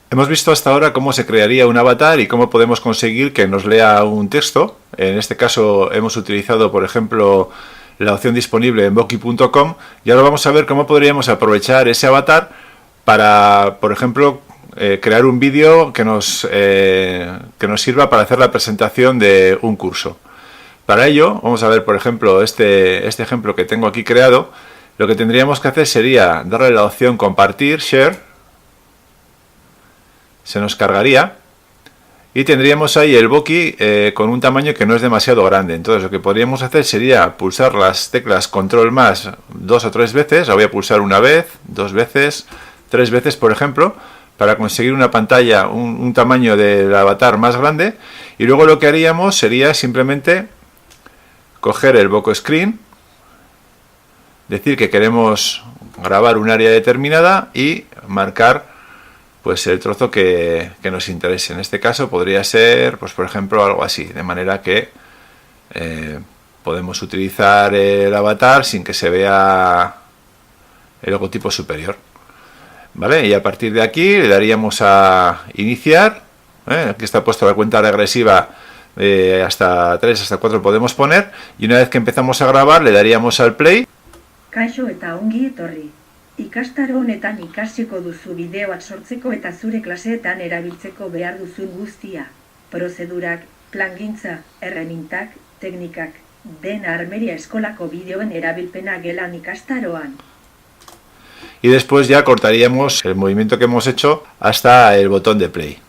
Hemos visto hasta ahora cómo se crearía un avatar y cómo podemos conseguir que nos lea un texto. En este caso hemos utilizado, por ejemplo, la opción disponible en Boki.com y ahora vamos a ver cómo podríamos aprovechar ese avatar para, por ejemplo, crear un vídeo que nos sirva para hacer la presentación de un curso. Para ello, vamos a ver, por ejemplo, este ejemplo que tengo aquí creado. Lo que tendríamos que hacer sería darle la opción compartir, share. Se nos cargaría y tendríamos ahí el Boki con un tamaño que no es demasiado grande. Entonces lo que podríamos hacer sería pulsar las teclas control más 2 o 3 veces. La voy a pulsar una vez, 2 veces, 3 veces, por ejemplo, para conseguir una pantalla, un tamaño del avatar más grande. Y luego lo que haríamos sería simplemente coger el Boki Screen, decir que queremos grabar un área determinada y marcar pues el trozo que nos interese. En este caso podría ser, pues por ejemplo, algo así, de manera que podemos utilizar el avatar sin que se vea el logotipo superior. ¿Vale? Y a partir de aquí le daríamos a iniciar. Aquí está puesto la cuenta regresiva, hasta 3, hasta 4 podemos poner. Y una vez que empezamos a grabar le daríamos al play. Kaixo eta ongi etorri. Ikastaro honetan ikasiko duzu bideoak sortzeko eta zure klaseetan erabiltzeko behar duzun guztia. Prozedurak, plangintza, erremintak, teknikak, dena Armeria eskolako bideoen erabilpena gelan ikastaroan. Y después ya cortaríamos el movimiento que hemos hecho hasta el botón de play.